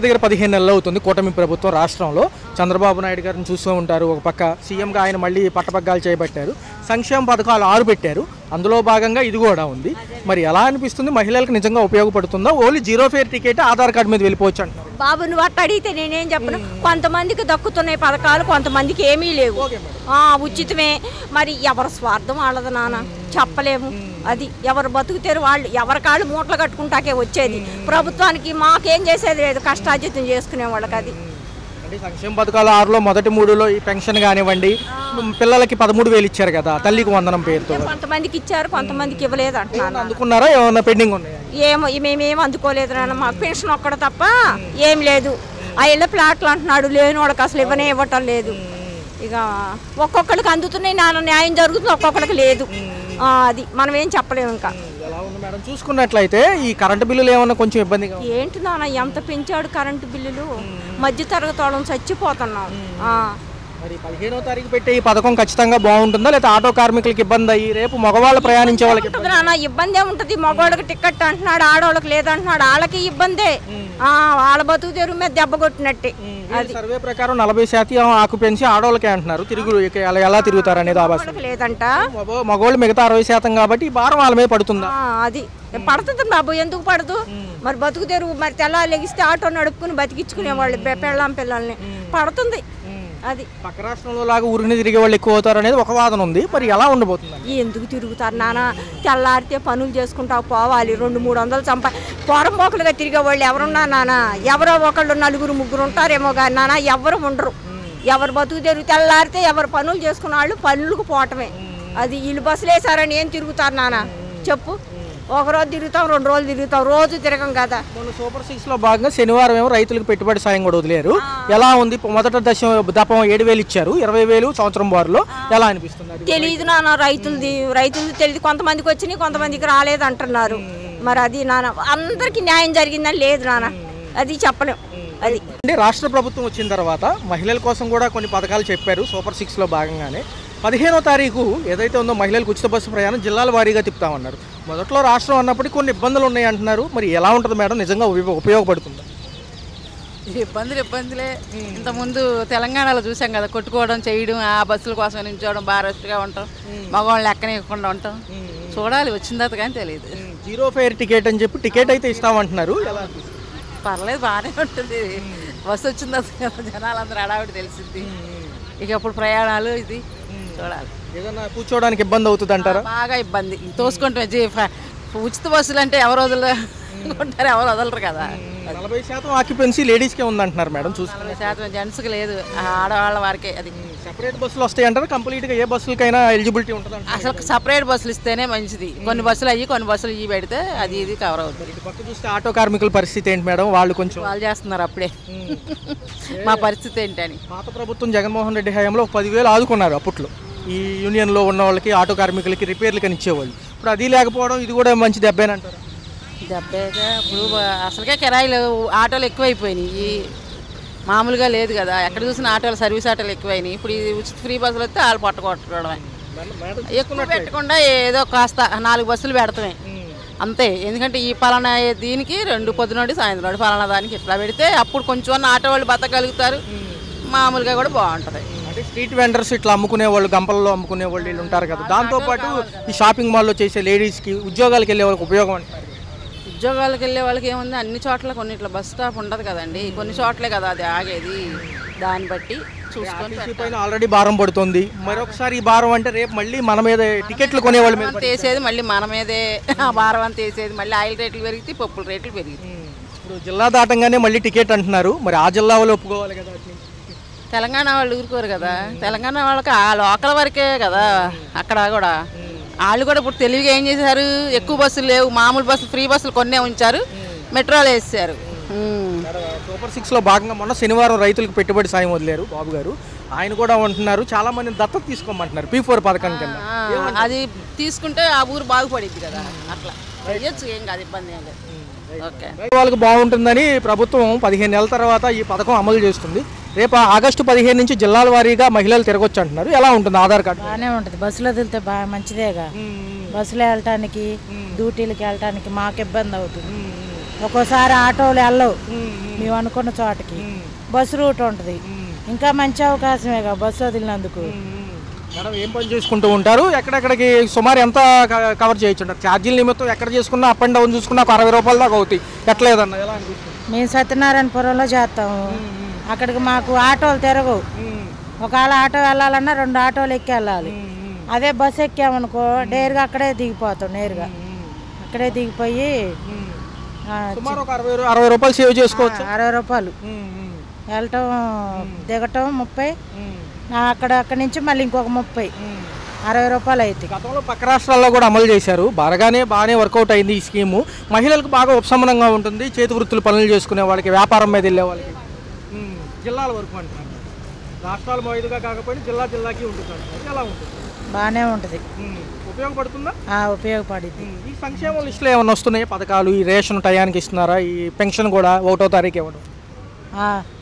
దగ్గర 15 నెలలు అవుతుంది కూటమి ప్రభుత్వం రాష్ట్రంలో. చంద్రబాబు నాయుడు గారిని చూస్తూ ఉంటారు. ఒక పక్క సీఎంగా ఆయన మళ్ళీ పట్టపగ్గాలు చేపట్టారు. సంక్షేమ పథకాలు 6 పెట్టారు. అందులో భాగంగా ఇది కూడా ఉంది. మరి ఎలా అనిపిస్తుంది? మహిళలకు నిజంగా ఉపయోగపడుతుందా? Only zero fair ticket Aadhaar card మీద వెళ్ళిపోవచ్చు అంటున్నారు. బాబు నువ్వు అట్ట అడిగితే నేనేం చెప్పను. కొంతమందికి దక్కుతున్నాయి పథకాలు, కొంతమందికి ఏమీ లేవు. ఉచితమే. మరి ఎవరి స్వార్థం వాళ్ళది నాన్న, చెప్పలేము. అది ఎవరు బతుకుతారు వాళ్ళు, ఎవరి కాళ్ళు మూటలు కట్టుకుంటాకే వచ్చేది. ప్రభుత్వానికి మాకేం చేసేది లేదు, కష్టార్జితం చేసుకునే వాళ్ళకి. అది సంక్షేమ పథకాలు 6లో మొదటి 3లో ఈ పెన్షన్ కానివ్వండి, పిల్లలకి 13,000 ఇచ్చారు కదా తల్లికి వందనం పేరుతో. కొంతమందికి ఇచ్చారు, కొంతమందికి ఇవ్వలేదు అంటున్నాను. అందుకున్నారా? ఏమన్నా పెండింగ్ ఉన్నాయా? ఏమో మేమేం అందుకోలేదు నాన్న. మాకు పెన్షన్ ఒక్కడ తప్ప ఏం లేదు. ఆ ఇళ్ళ ప్లాట్లు అంటున్నాడు, లేని వాళ్ళకి అసలు ఇవ్వటం లేదు. ఇక ఒక్కొక్కరికి అందుతున్నాయి నాన్న, న్యాయం జరుగుతుంది, ఒక్కొక్కరికి లేదు. అది మనం ఏం చెప్పలేము. ఇంకా చూసుకున్నట్లయితే ఈ కరెంటు బిల్లులు ఏమన్నా కొంచెం ఇబ్బందిగా ఏంటి నాన్న, ఎంత పెంచాడు కరెంటు బిల్లులు. మధ్య తరగతి వాళ్ళని చచ్చిపోతున్నాం. మరి 15వ తారీఖు పెట్టే ఈ పథకం ఖచ్చితంగా బాగుంటుందా, లేదా ఆటో కార్మికులకు ఇబ్బంది అయ్యి రేపు మగవాళ్ళు ప్రయాణించే వాళ్ళకి నాన్న ఇబ్బంది ఏముంటుంది? మగవాళ్ళకి టికెట్ అంటున్నాడు, ఆడవాళ్ళకి లేదంటున్నాడు. వాళ్ళకి ఇబ్బందే. వాళ్ళ బతుకు తెరువు మీద దెబ్బ కొట్టినట్టే. సర్వే ప్రకారం 40% ఆక్యుపెన్సీ ఆడవాళ్ళకే అంటున్నారు. ఎలా తిరుగుతారు అనేది లేదంట. మగవాళ్ళు మిగతా 60% కాబట్టి ఈ భారం వాళ్ళ మీద పడుతుందా? అది పడుతుంది బాబు, ఎందుకు పడదు? మరి బతుకు తెరువు, మరి తెల్లారు లెగిస్తే ఆటో నడుపుకుని బతికించుకునే వాళ్ళు పిల్లల్ని పడుతుంది. అది పక్క రాష్ట్రంలో లాగా ఊరిని తిరిగే వాళ్ళు ఎక్కువ అవుతారు అనేది ఒక వాదన ఉంది. మరి ఎలా ఉండబోతుంది? ఎందుకు తిరుగుతారు నాన్న? తెల్లారితే పనులు చేసుకుంటా పోవాలి. 200-300 పోరంపోకలుగా తిరిగే వాళ్ళు ఎవరున్నా నాన్న? ఎవరో ఒకళ్ళు 4-3 ఉంటారేమో కానీ నాన్న ఎవరు ఉండరు. ఎవరు బతుకు తెరుగు తెల్లారితే ఎవరు పనులు చేసుకున్న వాళ్ళు పనులకు పోవటమే. అది వీళ్ళు బస్సులు వేసారని ఏం తిరుగుతారు నాన్న చెప్పు? ఒక రోజు తిరుగుతాం, 2 రోజులు తిరుగుతాం, రోజు తిరగం కదా. సూపర్ 6లో భాగంగా శనివారం ఏమో రైతులకు పెట్టుబడి సాయం కూడా వదిలేరు. ఎలా ఉంది? మొదట దపం 7,000 ఇచ్చారు, 20,000 సంవత్సరం వారిలో. ఎలా అనిపిస్తుంది? తెలియదు నాన్న. రైతులు తెలియదు. కొంతమందికి వచ్చినాయి, కొంతమందికి రాలేదు అంటున్నారు. మరి అది నాన్న అందరికి న్యాయం జరిగిందని లేదు నాన్న, అది చెప్పలేం. అది అంటే రాష్ట్ర ప్రభుత్వం వచ్చిన తర్వాత మహిళల కోసం కూడా కొన్ని పథకాలు చెప్పారు. సూపర్ 6లో భాగంగానే 15వ తారీఖు ఏదైతే ఉందో మహిళలకు ఉచిత బస్సు ప్రయాణం జిల్లాల వారీగా తిప్పుతామన్నారు. మొదట్లో రాష్ట్రం అన్నప్పటికీ కొన్ని ఇబ్బందులు ఉన్నాయి అంటున్నారు. మరి ఎలా ఉంటుంది మేడం? నిజంగా ఉపయోగపడుతుందా? ఇబ్బందులే. ఇంతకుముందు తెలంగాణలో చూసాం కదా, కొట్టుకోవడం చేయడం, ఆ బస్సుల కోసం నించోవడం, బారెస్ట్గా ఉంటాం, మగవాళ్ళు ఎక్కనివ్వకుండా ఉంటాం. చూడాలి వచ్చిన తర్వాత కానీ తెలియదు. జీరో ఫేర్ టికెట్ అని చెప్పి టికెట్ అయితే ఇస్తామంటున్నారు. పర్లేదు, బాగానే ఉంటుంది. బస్సు వచ్చిన తర్వాత జనాలందరూ అడావిడి తెలిసింది. ఇక అప్పుడు ప్రయాణాలు ఇది చూడాలి. ఏదన్నా కూర్చోవడానికి ఇబ్బంది అవుతుంది అంటారా? బాగా ఇబ్బంది. తోసుకుంటే ఉచిత బస్సులు అంటే ఎవరు వదులుకుంటారు, ఎవరు వదలరు కదా. 40% ఆక్యుపెన్సీ లేడీస్కే ఉందంటున్నారు మేడం. 40% జెంట్స్కి లేదు, ఆడవాళ్ళ వారికే. అది సెపరేట్ బస్సులు వస్తాయి అంటారు. కంప్లీట్గా ఏ బస్సులకైనా ఎలిజిబిలిటీ ఉంటుంది. అసలు సపరేట్ బస్సులు ఇస్తేనే మంచిది. కొన్ని బస్సులు అయ్యి కొన్ని బస్సులు ఇవి పెడితే అది కవర్ అవుతుంది. ఇటు పక్క చూస్తే ఆటో కార్మికుల పరిస్థితి ఏంటి మేడం? వాళ్ళు చేస్తున్నారు అప్పుడే. మా పరిస్థితి ఏంటని పాత ప్రభుత్వం జగన్మోహన్ రెడ్డి హయాంలో 10,000 ఆదుకున్నారు అప్పట్లో. ఈ యూనియన్లో ఉన్న వాళ్ళకి, ఆటో కార్మికులకి రిపేర్లు కానీ ఇచ్చేవాళ్ళు. ఇప్పుడు అది లేకపోవడం ఇది కూడా మంచి దెబ్బేనంటారు. దెబ్బేగా. ఇప్పుడు అసలుకే కిరాయిలు ఆటోలు ఎక్కువైపోయినాయి, మామూలుగా లేదు కదా. ఎక్కడ చూసిన ఆటోలు, సర్వీస్ ఆటోలు ఎక్కువైనాయి. ఇప్పుడు ఈ ఉచిత ఫ్రీ బస్సులు వస్తే వాళ్ళు పట్టుకొట్టడమే. ఎక్కువ పెట్టకుండా ఏదో కాస్త 4 బస్సులు పెడతామే అంతే. ఎందుకంటే ఈ పలానా దీనికి 2 పొద్దునోడి సాయంత్రం పలానా దానికి ఇట్లా పెడితే అప్పుడు కొంచెం ఆటో వాళ్ళు బతకగలుగుతారు, మామూలుగా కూడా బాగుంటుంది. అంటే స్ట్రీట్ వెండర్స్ ఇట్లా అమ్ముకునే వాళ్ళు, గంపల్లో అమ్ముకునే వాళ్ళు వీళ్ళు ఉంటారు కదా. దాంతోపాటు ఈ షాపింగ్ మాల్లో చేసే లేడీస్కి, ఉద్యోగాలకు వెళ్ళే వాళ్ళకి ఉపయోగం అంటారు. ఉద్యోగాలకు వెళ్ళే వాళ్ళకి ఏముంది, అన్ని చోట్ల కొన్ని ఇట్లా బస్ స్టాప్ ఉండదు కదండి, కొన్ని చోట్లే కదా అది ఆగేది. దాన్ని బట్టి చూసుకొని ఆల్రెడీ భారం పడుతుంది. మరొకసారి ఈ భారం అంటే రేపు మళ్ళీ మన మీద టికెట్లు కొనేవాళ్ళ మీద వేసేది, మళ్ళీ మన మీదే ఆ భారం అంతా వేసేది. మళ్ళీ ఆయిల్ రేట్లు పెరిగితే, పప్పుల రేట్లు పెరిగితే. ఇప్పుడు జిల్లా దాటంగానే మళ్ళీ టికెట్ అంటున్నారు. మరి ఆ జిల్లా వాళ్ళు ఒప్పుకోవాలి కదా. తెలంగాణ వాళ్ళు ఊరుకోరు కదా. తెలంగాణ వాళ్ళకి ఆ లోకల్ వరకే కదా. అక్కడ కూడా వాళ్ళు కూడా ఇప్పుడు తెలివిగా ఏం చేశారు, ఎక్కువ బస్సులు లేవు, మామూలు బస్సులు, ఫ్రీ బస్సులు కొన్నే ఉంచారు, మెట్రోలు వేసారు. సూపర్ 6లో భాగంగా మొన్న శనివారం రైతులకు పెట్టుబడి సాయం వదిలేరు బాబు గారు. ఆయన కూడా ఉంటున్నారు, చాలా మంది దత్తత తీసుకోమంటున్నారు P4 పథకం కింద. అది తీసుకుంటే ఆ ఊరు బాగుపడింది కదా. అట్లా చేయొచ్చు, ఏం కాదు, ఇబ్బంది ఏం లేదు. ఓకే, వాళ్ళకి బాగుంటుందని ప్రభుత్వం 15 నెలల తర్వాత ఈ పథకం అమలు చేస్తుంది. రేపు ఆగస్టు 15 నుంచి జిల్లాల వారీగా మహిళలు తిరగొచ్చు అంటున్నారు. ఎలా ఉంటుంది? ఆధార్ కార్డు బాగానే ఉంటుంది. బస్సులో వెళ్తే బాగా మంచిదేగా. బస్సులో వెళ్ళటానికి, డ్యూటీలకు వెళ్ళటానికి మాకు ఇబ్బంది అవుతుంది. ఒక్కోసారి ఆటోలు వెళ్ళవు మేము అనుకున్న చోటకి, బస్సు రూట్ ఉంటుంది. ఇంకా మంచి అవకాశమే కదా బస్సు వదిలినందుకు. మేడం ఏం పని చేసుకుంటూ ఉంటారు? ఎక్కడెక్కడికి సుమారు ఎంత కవర్ చేయొచ్చు అంటారు? ఛార్జీల నిమిత్తం ఎక్కడ చేసుకున్నా అప్ అండ్ డౌన్ చూసుకున్నా ఒక 60 రూపాయల దాకా అవుతాయి. ఎట్లేదన్న ఎలా అనిపిస్తుంది? మేము సత్యనారాయణపురంలో చేస్తాము. అక్కడికి మాకు ఆటోలు తిరగవు. ఒకవేళ ఆటో వెళ్ళాలన్నా 2 ఆటోలు ఎక్కి వెళ్ళాలి. అదే బస్సు ఎక్కామనుకో నేరుగా అక్కడే దిగిపోతాం. నేరుగా అక్కడే దిగిపోయి సుమారు ఒక 60 రూపాయలు సేవ్ చేసుకోవచ్చు. 60 రూపాయలు వెళ్ళటం దిగటం 30, అక్కడి నుంచి మళ్ళీ ఇంకొక 30, 60 రూపాయలు అవుతాయి. గతంలో పక్క రాష్ట్రాల్లో కూడా అమలు చేశారు. బాగానే వర్కౌట్ అయింది ఈ స్కీము. మహిళలకు బాగా ఉపశమనంగా ఉంటుంది. చేతి వృత్తులు పనులు చేసుకునే వాళ్ళకి, వ్యాపారం మీద వెళ్ళే వాళ్ళకి. జిల్లాల వరకు అంటున్నారు. రాష్ట్రాలు మొదలుగా కాకపోయినా జిల్లాకి ఉంటుంది. ఎలా ఉంటుంది? బాగానే ఉంటుంది. ఉపయోగపడుతుందా? ఉపయోగపడుతుంది. ఈ సంక్షేమ లిస్టులో ఏమైనా వస్తున్నాయి పథకాలు? ఈ రేషన్ టయానికి ఇస్తున్నారా? ఈ పెన్షన్ కూడా 1వ తారీఖు ఇవ్వడం?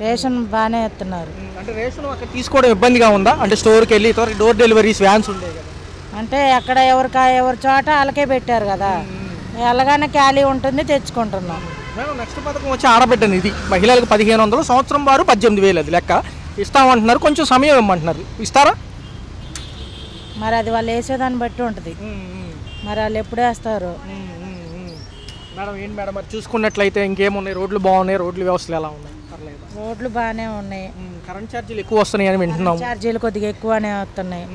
రేషన్ బాగానే ఇస్తున్నారు. అంటే రేషన్ అక్కడ తీసుకోవడం ఇబ్బందిగా ఉందా? అంటే స్టోర్కి వెళ్ళి డోర్ డెలివరీస్ వ్యాన్స్ ఉండేవి కదా. అంటే ఎక్కడ ఎవరి చోట వాళ్ళకే పెట్టారు కదా, ఎలాగానే ఖాళీ ఉంటుంది, తెచ్చుకుంటున్నాం. నెక్స్ట్ పథకం వచ్చి ఆడబిడ్డ నిధి. మహిళలకు 1500, సంవత్సరం వారు 18,000. అది లెక్క ఇస్తామంటున్నారు. కొంచెం సమయం ఇవ్వమంటున్నారు. ఇస్తారా? మరి అది వాళ్ళు వేసేదాన్ని బట్టి ఉంటుంది. మరి వాళ్ళు ఎప్పుడు వేస్తారు? మేడం ఏంటి మేడం మరి చూసుకున్నట్లయితే ఇంకేమున్నాయి? రోడ్లు బాగున్నాయి. రోడ్ల వ్యవస్థలు ఎలా ఉన్నాయి? పర్లేదు. రోడ్లు బాగానే ఉన్నాయి. కరెంట్ ఛార్జీలు ఎక్కువ వస్తున్నాయి అని వింటున్నాం. ఛార్జీలు కొద్దిగా ఎక్కువనే వస్తున్నాయి.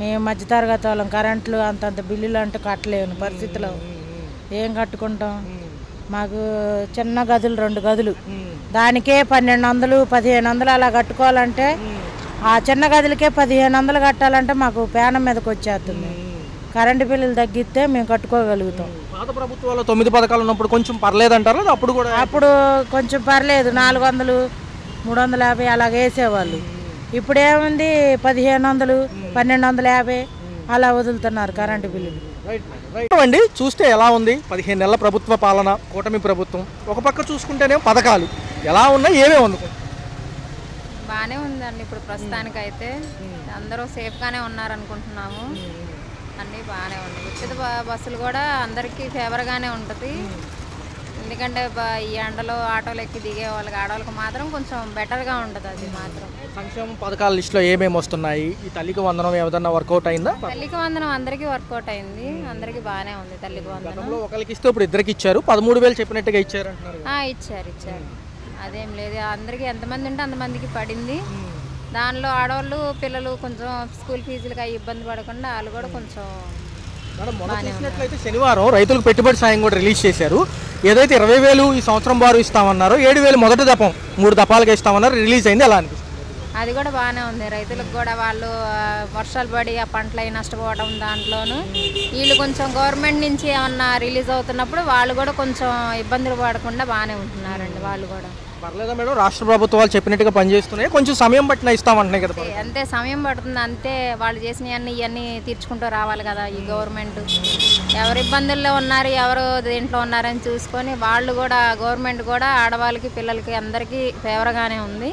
మేము మధ్యతరగతి వాళ్ళం, కరెంట్లు అంతంత బిల్లులు అంటూ కట్టలేని పరిస్థితిలో ఏం కట్టుకుంటాం? మాకు చిన్న గదులు 2 గదులు, దానికే 1200, 1500 అలా కట్టుకోవాలంటే ఆ చిన్న గదులకే 1500 కట్టాలంటే మాకు పేనం మీదకి వచ్చేస్తుంది. కరెంటు బిల్లులు తగ్గిస్తే మేము కట్టుకోగలుగుతాం. పాత ప్రభుత్వాల్లో 9 పథకాలు ఉన్నప్పుడు కొంచెం పర్లేదంటారు. అప్పుడు కొంచెం పర్లేదు, 400, 350 అలాగ వేసేవాళ్ళు. ఇప్పుడు ఏముంది 1500, 1250 అలా వదులుతున్నారు కరెంటు బిల్లులు. అండి చూస్తే ఎలా ఉంది 15 నెలల ప్రభుత్వ పాలన, కూటమి ప్రభుత్వం? ఒక పక్క చూసుకుంటేనే పథకాలు ఎలా ఉన్నాయి, ఏమేమి అందుకుంటారు? బాగానే ఉందండి. ఇప్పుడు ప్రస్తుతానికి అయితే అందరూ సేఫ్గానే ఉన్నారనుకుంటున్నాము. అన్నీ బాగానే ఉన్నాయి. ఉచిత బస్సులు కూడా అందరికీ ఫేవర్గానే ఉంటుంది. ఎందుకంటే ఈ ఎండలో ఆటోలు ఎక్కి దిగే వాళ్ళకి, ఆడవాళ్ళకి మాత్రం కొంచెం బెటర్గా ఉంటుంది. అది మాత్రం సంక్షేమ పథకాల లిస్టులో ఏమేమి వస్తున్నాయి? ఈ తల్లికి వందనం ఏదన్నా వర్కౌట్ అయిందా? తల్లికి వందనం అందరికీ వర్కౌట్ అయింది. అందరికీ బాగానే ఉంది తల్లికి వందనం. ఒకరికి ఇస్తే ఇప్పుడు ఇద్దరికి ఇచ్చారు. 13,000 చెప్పినట్టుగా ఇచ్చారు అంటున్నారు. ఇచ్చారు. అదేం లేదు, అందరికీ ఎంతమంది ఉంటే అంతమందికి పడింది. దానిలో ఆడవాళ్ళు, పిల్లలు కొంచెం స్కూల్ ఫీజులకి ఇబ్బంది పడకుండా వాళ్ళు కూడా కొంచెం చూసినట్లయితే శనివారం రైతులకు పెట్టుబడి సాయం కూడా రిలీజ్ చేశారు. ఏదైతే 20,000 ఈ సంవత్సరం వారు ఇస్తామన్నారో 7,000 మొదటి దఫం 3 దఫాలుగా ఇస్తామన్నారు. రిలీజ్ అయింది. ఎలా అనిపిస్తుంది? అది కూడా బాగానే ఉంది. రైతులకు కూడా వాళ్ళు వర్షాలు పడి ఆ పంటలు అవి నష్టపోవడం, దాంట్లోనూ వీళ్ళు కొంచెం గవర్నమెంట్ నుంచి ఏమన్నా రిలీజ్ అవుతున్నప్పుడు వాళ్ళు కూడా కొంచెం ఇబ్బందులు పడకుండా బాగానే ఉంటున్నారండి. వాళ్ళు కూడా పర్లేదా మేడం? రాష్ట్ర ప్రభుత్వాలు చెప్పినట్టుగా పనిచేస్తున్నాయి. కొంచెం సమయం పట్టిన ఇస్తామంటున్నాయి కదా. అంతే సమయం పడుతుంది. అంతే వాళ్ళు చేసినవన్నీ ఇవన్నీ తీర్చుకుంటూ రావాలి కదా ఈ గవర్నమెంట్. ఎవరు ఇబ్బందుల్లో ఉన్నారు, ఎవరు దేంట్లో ఉన్నారని చూసుకొని వాళ్ళు కూడా, గవర్నమెంట్ కూడా ఆడవాళ్ళకి, పిల్లలకి అందరికీ ఫేవర్గానే ఉంది.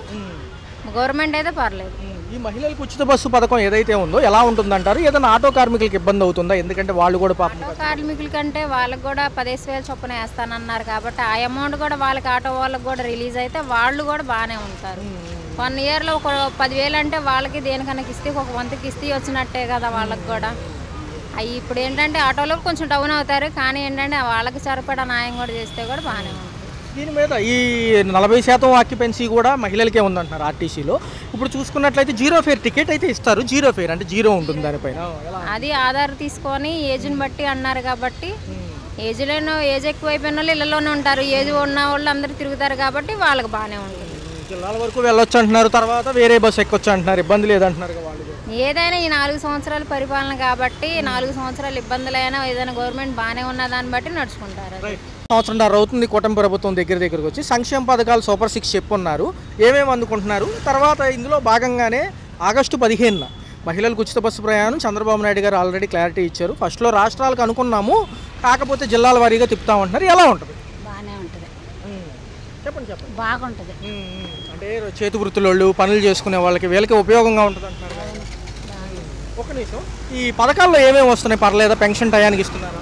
గవర్నమెంట్ అయితే పర్లేదు. ఈ మహిళలకు ఉచిత బస్సు పథకం ఏదైతే ఉందో ఎలా ఉంటుందంటారు? ఏదైనా ఆటో కార్మికులకు ఇబ్బంది అవుతుందా? ఎందుకంటే వాళ్ళు కూడా పాపం కార్మికుల కంటే వాళ్ళకి కూడా 15,000 చొప్పున వేస్తానన్నారు కాబట్టి ఆ అమౌంట్ కూడా వాళ్ళకి, ఆటో వాళ్ళకి కూడా రిలీజ్ అయితే వాళ్ళు కూడా బాగానే ఉంటారు. 1 ఇయర్లో ఒక 10,000 అంటే వాళ్ళకి దేనికన్నా కిస్తీ, ఒక 100 కిస్తీ వచ్చినట్టే కదా వాళ్ళకి కూడా. అవి ఇప్పుడు ఏంటంటే ఆటోలో కొంచెం డౌన్ అవుతారు, కానీ ఏంటంటే వాళ్ళకి సరిపడా న్యాయం కూడా చేస్తే కూడా బాగానే ఉంటుంది. దీని మీద ఈ 40% ఆక్యుపెన్సీ కూడా మహిళలకే ఉందంటున్నారు ఆర్టీసీలో. ఇప్పుడు చూసుకున్నట్లయితే 0 ఫేర్ టికెట్ అయితే ఇస్తారు. 0 ఫేర్ అంటే 0 ఉంటుంది దానిపైన. అది ఆధార్ తీసుకొని ఏజ్ని బట్టి అన్నారు కాబట్టి, ఏజ్ ఎక్కువైపోయిన వాళ్ళు ఇళ్లలోనే ఉంటారు. ఏజ్ ఉన్న వాళ్ళు అందరూ తిరుగుతారు కాబట్టి వాళ్ళకి బాగానే ఉంటుంది. జిల్లాల వరకు వెళ్ళొచ్చు అంటున్నారు. తర్వాత వేరే బస్సు ఎక్కొచ్చు అంటున్నారు. ఇబ్బంది లేదంటున్నారు వాళ్ళు. ఏదైనా ఈ 4 సంవత్సరాల పరిపాలన కాబట్టి 4 సంవత్సరాల ఇబ్బందులైనా ఏదైనా గవర్నమెంట్ బాగానే ఉన్న దాన్ని బట్టి నడుచుకుంటారు. సంవత్సరంన్నర అవుతుంది కూటమి ప్రభుత్వం దగ్గరికి వచ్చి. సంక్షేమ పథకాలు సూపర్ 6 చెప్పున్నారు. ఏమేమి అందుకుంటున్నారు? తర్వాత ఇందులో భాగంగానే ఆగస్టు 15న మహిళలకు ఉచిత బస్సు ప్రయాణం చంద్రబాబు నాయుడు గారు ఆల్రెడీ క్లారిటీ ఇచ్చారు. ఫస్ట్లో రాష్ట్రాలకు అనుకున్నాము, కాకపోతే జిల్లాల వారీగా తిప్పుతామంటున్నారు. ఎలా ఉంటుంది? బాగానే ఉంటుంది. చెప్పండి. బాగుంటుంది. అంటే చేతి వృత్తులు, పనులు చేసుకునే వాళ్ళకి వీళ్ళకి ఉపయోగంగా ఉంటుంది అంటున్నారు. ఒక నిమిషం, ఈ పథకాల్లో ఏమేమి వస్తున్నాయి? పర్లేదా? పెన్షన్ టయానికి ఇస్తున్నారా?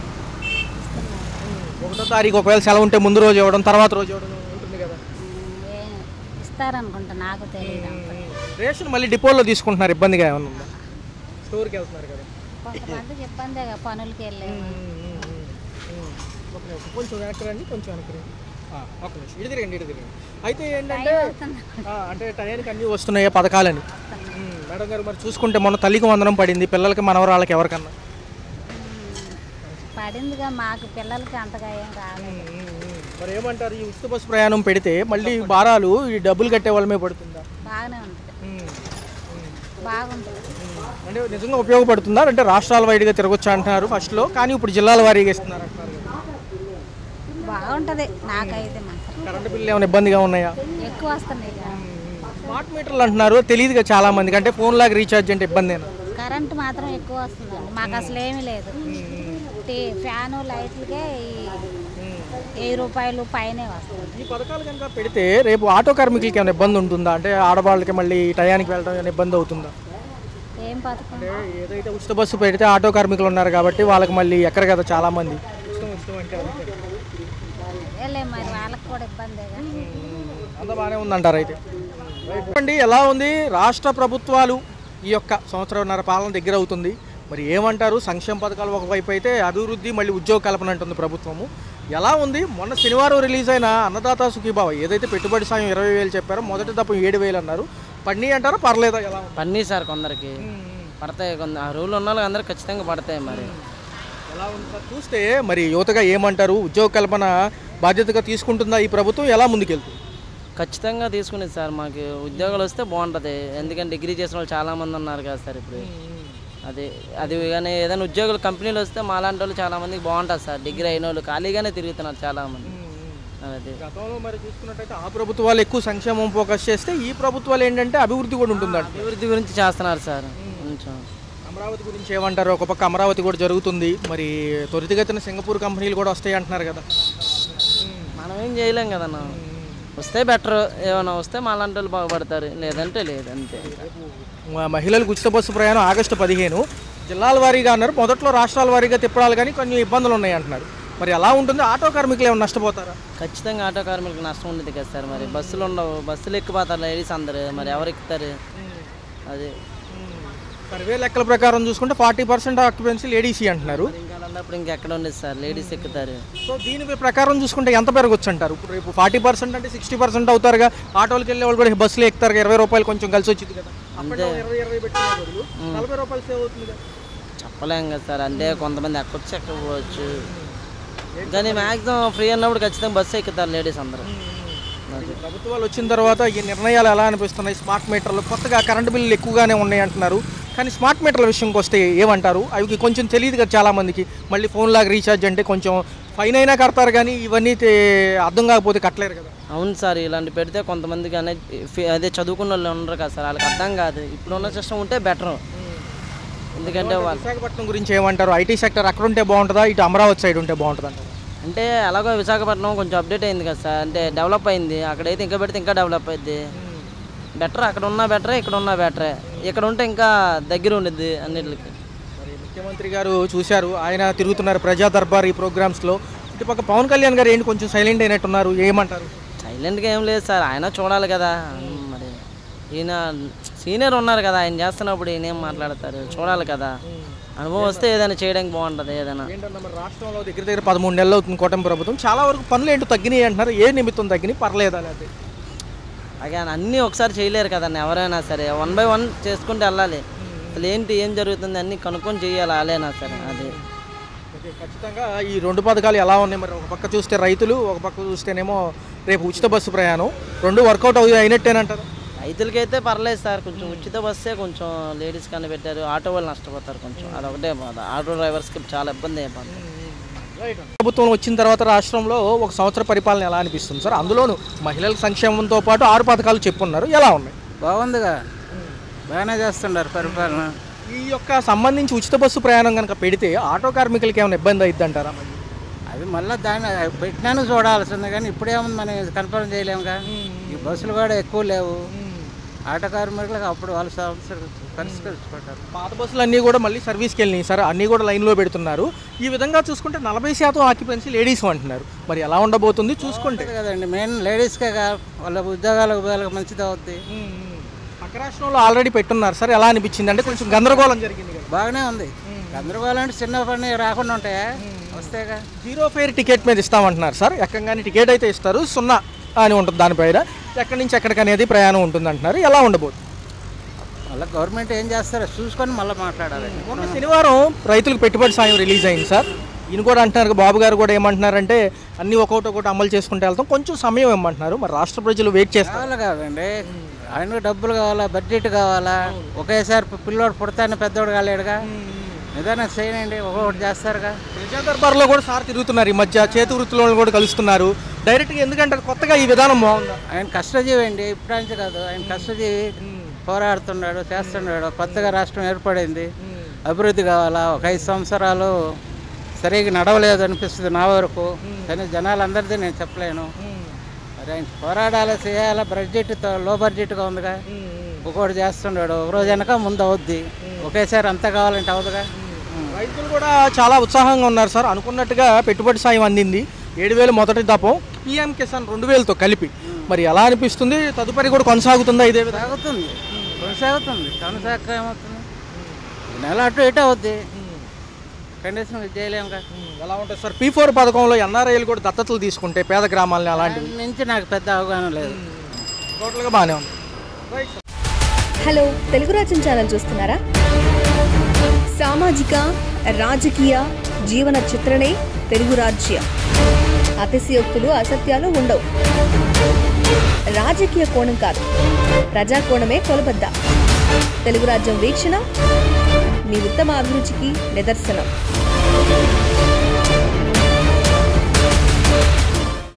1వ తారీఖు ఒకవేళ సెలవు ఉంటే ముందు రోజు ఇవ్వడం తర్వాత రోజు ఇవ్వడం ఉంటుంది కదా. ఇస్తారనుకుంటా, నాకు తెలియదు. రేషన్ మళ్ళీ డిపోలో తీసుకుంటున్నారు, ఇబ్బందిగా ఏమైనా ఉందా? స్టోర్కి వెళ్తున్నారు కదా, కొంతమందికి ఇబ్బందిగా పనులకి వెళ్ళేది. కొంచెం వెనక్కి రండి, కొంచెం వెనక్కి రండి. ఒక నిమిషం, ఇటు తిరగండి. అయితే ఏంటంటే అంటే టయానికి అన్నీ వస్తున్నాయి పథకాలని. మేడం గారు మరి చూసుకుంటే మొన్న తల్లికి వందనం పడింది, పిల్లలకి మనవరాళ్ళకి ఎవరికన్నా పడిందిగా, మాకు పిల్లలకి అంతగా ఏం రాలేదు. మరి ఏమంటారు, ఈ ఉచిత బస్సు ప్రయాణం పెడితే మళ్ళీ భారాలు ఈ డబ్బులు కట్టే వాళ్ళమే పడుతుందా? బాగానే ఉంటుంది, బాగుంటుంది. అంటే నిజంగా ఉపయోగపడుతుందా? అంటే రాష్ట్రాల వైడ్గా తిరగొచ్చు అంటున్నారు ఫస్ట్లో, కానీ ఇప్పుడు జిల్లాల వారీగా ఇస్తున్నారు అంటున్నారు. బాగుంటుంది నాకైతే మాత్రం. కరెంటు బిల్లు ఏమైనా ఇబ్బందిగా ఉన్నాయా? ఎక్కువ వస్తున్నాయి. స్మార్ట్ మీటర్లు అంటున్నారు, తెలియదుగా చాలా మందికి. అంటే ఫోన్ లాగా రీఛార్జ్ అంటే ఇబ్బందేనా? కరెంటు మాత్రం ఎక్కువ వస్తుందండి, మాకు అసలు ఏమీ లేదు. ఫ్యాను లైట్లకే 1000 రూపాయలు పైనే వస్తుంది. ఈ పథకాలు కనుక పెడితే రేపు ఆటో కార్మికులకి ఏమైనా ఇబ్బంది ఉంటుందా? అంటే ఆడవాళ్ళకి మళ్ళీ టయానికి వెళ్ళడం ఏమైనా ఇబ్బంది అవుతుందా? ఏం పథకం? అంటే ఏదైతే ఉచిత బస్సు పెడితే ఆటో కార్మికులు ఉన్నారు కాబట్టి వాళ్ళకి మళ్ళీ ఎక్కడ కదా చాలా మంది మరి వాళ్ళకి కూడా ఇబ్బందేగా. అంత బాగానే ఉందంటారు. అయితే అండి, ఎలా ఉంది రాష్ట్ర ప్రభుత్వాలు ఈ యొక్క సంవత్సరంన్నర పాలన దగ్గర అవుతుంది, మరి ఏమంటారు? సంక్షేమ పథకాలు ఒకవైపు అయితే అభివృద్ధి మళ్ళీ ఉద్యోగ కల్పన అంటుంది ప్రభుత్వము. ఎలా ఉంది? మొన్న శనివారం రిలీజ్ అయిన అన్నదాత సుఖీభావ ఏదైతే పెట్టుబడి సాయం 20,000 చెప్పారో, మొదటి దప్ప 7,000 అన్నారు. పన్నీ అంటారా పర్లేదా? ఎలా పన్నీ సార్, కొందరికి పడతాయి, కొంత రూల్ ఉన్న వాళ్ళకి అందరికి ఖచ్చితంగా పడతాయి. మరి ఎలా ఉంది సార్ చూస్తే? మరి యువతగా ఏమంటారు? ఉద్యోగ కల్పన బాధ్యతగా తీసుకుంటుందా ఈ ప్రభుత్వం? ఎలా ముందుకెళ్తుంది? ఖచ్చితంగా తీసుకునేది సార్, మాకు ఉద్యోగాలు వస్తే బాగుంటుంది. ఎందుకంటే డిగ్రీ చేసిన వాళ్ళు చాలామంది ఉన్నారు కదా సార్ ఇప్పుడు. అది కానీ ఏదైనా ఉద్యోగులు కంపెనీలు వస్తే మాలాంటి వాళ్ళు చాలామందికి బాగుంటుంది సార్. డిగ్రీ అయిన వాళ్ళు ఖాళీగానే తిరుగుతున్నారు చాలామంది. అది గతంలో మరి చూసుకున్నట్టయితే ఆ ప్రభుత్వాలు ఎక్కువ సంక్షేమం ఫోకస్ చేస్తే, ఈ ప్రభుత్వాలు ఏంటంటే అభివృద్ధి కూడా ఉంటుందంట. అభివృద్ధి గురించి చేస్తున్నారు సార్. కొంచెం అమరావతి గురించి ఏమంటారు? ఒక పక్క అమరావతి కూడా జరుగుతుంది, మరి త్వరితగతిన సింగపూర్ కంపెనీలు కూడా వస్తాయి అంటున్నారు కదా. మనం ఏం చేయలేం కదన్నా, వస్తే బెటర్. ఏమైనా వస్తే మాలాంటి వాళ్ళు బాగుపడతారు, లేదంటే లేదు, అంతే. మహిళలకు ఉచిత బస్సు ప్రయాణం ఆగస్టు 15 జిల్లాల వారీగా అన్నారు, మొదట్లో రాష్ట్రాల వారీగా తిప్పడాలు కానీ కొన్ని ఇబ్బందులు ఉన్నాయి అంటున్నారు. మరి ఎలా ఉంటుంది? ఆటో కార్మికులు ఏమైనా నష్టపోతారా? ఖచ్చితంగా ఆటో కార్మికులకు నష్టం ఉండేది కదా సార్. మరి బస్సులు ఉండవు, బస్సులు ఎక్కిపోతారు లేడీస్ అందరు, మరి ఎవరు ఎక్కుతారు? అది సర్వే లెక్కల ప్రకారం చూసుకుంటే 40% ఆక్యుపెన్సీ లేడీసీ అంటున్నారు. ఇంకా అన్నప్పుడు ఇంకెక్కడ ఉండేది సార్, లేడీస్ ఎక్కుతారు. సో దీని ప్రకారం చూసుకుంటే ఎంత పెరగొచ్చు అంటారు? ఇప్పుడు రేపు 40% అంటే 60% అవుతారుగా. ఆటోలకు వెళ్ళే వాళ్ళు కూడా బస్సులు ఎక్కుతారు, 20 రూపాయలు కొంచెం కలిసి వచ్చింది కదా. అంతే, 20 పెట్టిన బదులు 40 రూపాయలు సేవ్ అవుతుంది కదా. చెప్పలేం కదా సార్. అంటే కొంతమంది ఎక్కొచ్చు ఎక్కకపోవచ్చు, కానీ మ్యాక్సిమం ఫ్రీ అన్నప్పుడు ఖచ్చితంగా బస్సు ఎక్కుతారు లేడీస్ అందరూ. ప్రభుత్వాలు వచ్చిన తర్వాత ఈ నిర్ణయాలు ఎలా అనిపిస్తున్నాయి? స్మార్ట్ మీటర్లు కొత్తగా కరెంటు బిల్లులు ఎక్కువగానే ఉన్నాయి అంటున్నారు, కానీ స్మార్ట్ మీటర్ల విషయంకి వస్తే ఏమంటారు? అవి కొంచెం తెలియదు కదా చాలామందికి. మళ్ళీ ఫోన్ లాగా రీఛార్జ్ అంటే కొంచెం ఫైన్ అయినా కడతారు, కానీ ఇవన్నీ అర్థం కాకపోతే కట్టలేరు కదా. అవును సార్, ఇలాంటి పెడితే కొంతమందికి అదే చదువుకున్న వాళ్ళు ఉండరు కదా సార్, వాళ్ళకి అర్థం కాదు. ఇప్పుడున్న సిస్టమ్ ఉంటే బెటర్. ఎందుకంటే విశాఖపట్నం గురించి ఏమంటారు? ఐటీ సెక్టర్ అక్కడ ఉంటే బాగుంటుందా, ఇటు అమరావతి సైడ్ ఉంటే బాగుంటుందా? అంటే అలాగో విశాఖపట్నం కొంచెం అప్డేట్ అయింది కదా సార్, అంటే డెవలప్ అయింది. అక్కడైతే ఇంకా పెడితే ఇంకా డెవలప్ అయింది. బెటర్, అక్కడ ఉన్నా బెటరే, ఇక్కడ ఉన్నా బెటరే. ఇక్కడ ఉంటే ఇంకా దగ్గర ఉండిద్ది అన్నిటికి. మరి ముఖ్యమంత్రి గారు చూశారు, ఆయన తిరుగుతున్నారు ప్రజా దర్బార్ ఈ ప్రోగ్రామ్స్లో. ఇటుపక్క పవన్ కళ్యాణ్ గారు ఏంటి కొంచెం సైలెంట్ అయినట్టున్నారు, ఏమంటారు? సైలెంట్గా ఏం లేదు సార్, ఆయన చూడాలి కదా. మరి ఈయన సీనియర్ ఉన్నారు కదా, ఆయన చేస్తున్నప్పుడు ఈయన ఏం మాట్లాడతారు? చూడాలి కదా. అనుభవం వస్తే ఏదైనా చేయడానికి బాగుంటుంది. ఏదైనా ఏంటన్నా మరి రాష్ట్రంలో దగ్గర 13 నెలలు అవుతుంది కూటమి ప్రభుత్వం, చాలా వరకు పనులు ఏంటో తగ్గినాయి అంటున్నారు. ఏ నిమిత్తం తగ్గినాయి? పర్లేదా? లేదా అలాగే అన్నీ ఒకసారి చేయలేరు కదండి, ఎవరైనా సరే 1 by 1 చేసుకుంటూ వెళ్ళాలి. అసలు ఏంటి ఏం జరుగుతుంది అన్నీ కనుక్కొని చేయాలి, అలానా సరే. అది ఖచ్చితంగా ఈ 2 పథకాలు ఎలా ఉన్నాయి మరి? ఒక పక్క చూస్తే రైతులు, ఒక పక్క చూస్తేనేమో రేపు ఉచిత బస్సు ప్రయాణం, 2 వర్కౌట్ అయినట్టేనంటారు. రైతులకైతే పర్లేదు సార్, కొంచెం ఉచిత బస్సే కొంచెం లేడీస్ కానీ పెట్టారు, ఆటో వాళ్ళు నష్టపోతారు కొంచెం, అదొకటే బాధ. ఆటో డ్రైవర్స్కి చాలా ఇబ్బంది అయిపోతుంది. ప్రభుత్వం వచ్చిన తర్వాత రాష్ట్రంలో ఒక సంవత్సర పరిపాలన ఎలా అనిపిస్తుంది సార్? అందులోనూ మహిళల సంక్షేమంతో పాటు 6 పథకాలు చెప్పున్నారు, ఎలా ఉన్నాయి? బాగుందిగా, బాగానే చేస్తున్నారు పరిపాలన. ఈ యొక్క సంబంధించి ఉచిత బస్సు ప్రయాణం కనుక పెడితే ఆటో కార్మికులకి ఏమైనా ఇబ్బంది అవుతుంది అంటారా? అవి మళ్ళీ దాన్ని పెట్టినాను చూడాల్సింది, కానీ ఇప్పుడేముంది మనం కన్ఫర్మ్ చేయలేముగా. ఈ బస్సులు కూడా ఎక్కువ లేవు, ఆటో కార్మికులకు అప్పుడు వాళ్ళ సమస్యలు పరిష్కరించుకుంటారు. పాత బస్సులు అన్నీ కూడా మళ్ళీ సర్వీస్కి వెళ్ళినాయి సార్, అన్నీ కూడా లైన్లో పెడుతున్నారు. ఈ విధంగా చూసుకుంటే 40% ఆక్యుపెన్సీ లేడీస్ అంటున్నారు. మరి ఎలా ఉండబోతుంది చూసుకుంటే కదండి, మెయిన్ లేడీస్కే వాళ్ళ ఉద్యోగాలకు మంచిది అవుద్ది. పక్క రాష్ట్రంలో ఆల్రెడీ పెట్టున్నారు సార్, ఎలా అనిపించింది? అంటే కొంచెం గందరగోళం జరిగింది కదా. బాగానే ఉంది. గందరగోళం అంటే చిన్న పని రాకుండా ఉంటాయా? వస్తేగా. 0 ఫేర్ టికెట్ మీద ఇస్తామంటున్నారు సార్, ఎక్కగానే టికెట్ అయితే ఇస్తారు, 0 అని ఉంటుంది దానిపైన, ఎక్కడి నుంచి ఎక్కడికి అనేది ప్రయాణం ఉంటుంది అంటున్నారు. ఎలా ఉండబోతుంది? మళ్ళీ గవర్నమెంట్ ఏం చేస్తారో చూసుకొని మళ్ళీ మాట్లాడాలి. మొన్న శనివారం రైతులకు పెట్టుబడి సాయం రిలీజ్ అయింది సార్. ఈయన కూడా అంటున్నారు, బాబు గారు కూడా ఏమంటున్నారంటే అన్ని ఒక్కొక్కటి అమలు చేసుకుంటే వెళ్తాం, కొంచెం సమయం ఇవ్వమంటున్నారు. మరి రాష్ట్ర ప్రజలు వెయిట్ చేస్తారు కాదండి, ఆయనకు డబ్బులు కావాలా, బడ్జెట్ కావాలా. ఒకేసారి పిల్లోడు పుడతానే పెద్దోడు కాలేడుగా. ఏదైనా చేయనండి, ఒక్కొక్కటి చేస్తారుగా. ప్రజా దర్బార్లో కూడా సార్ తిరుగుతున్నారు, ఈ మధ్య చేతి వృత్తుల్లో కూడా కలుస్తున్నారు డైరెక్ట్గా. ఎందుకంటే కొత్తగా ఈ విధానం బాగుంది. ఆయన కష్టజీవి అండి, ఇప్పుడంచి కాదు. ఆయన కష్టజీవి, పోరాడుతున్నాడు, చేస్తున్నాడు. కొత్తగా రాష్ట్రం ఏర్పడింది, అభివృద్ధి కావాలా. ఒక 5 సంవత్సరాలు సరిగ్గా నడవలేదు అనిపిస్తుంది నా వరకు. కానీ జనాలందరిది నేను చెప్పలేను. మరి ఆయన పోరాడాలి, చేయాలా. బడ్జెట్ లో బడ్జెట్గా ఉందిగా, ఒక్కొక్కటి చేస్తున్నాడు. ఒక రోజు వెనక ముందు అవుద్ది, ఒకేసారి అంతా కావాలంటే అవుదుగా. రైతులు కూడా చాలా ఉత్సాహంగా ఉన్నారు సార్. అనుకున్నట్టుగా పెట్టుబడి సాయం అందింది, 7,000 మొదటి దపం, PM కిసాన్ 2,000తో కలిపి. మరి ఎలా అనిపిస్తుంది? తదుపరి కూడా కొనసాగుతుందా ఇదే విధంగా? కొనసాగుతుంది. ఏమవుతుంది, నెల అటు ఇటు అవుద్ది. కండిషన్ చేయలేముగా. ఎలా ఉంటుంది సార్? P4 పథకంలో NRIలు కూడా దత్తతలు తీసుకుంటే పేద గ్రామాలని, అలాంటివి నుంచి నాకు పెద్ద అవగాహన లేదు. టోటల్గా బాగానే ఉంది. హలో, తెలుగు రాజ్యం ఛానల్ చూస్తున్నారా? సామాజిక రాజకీయ జీవన చిత్రణే తెలుగు రాజ్యం. అతిశయోక్తులు అసత్యాలు ఉండవు. రాజకీయ కోణం కాదు, ప్రజా కోణమే కొలబద్ద. తెలుగు రాజ్యం వీక్షణ మీ ఉత్తమ అభిరుచికి నిదర్శనం.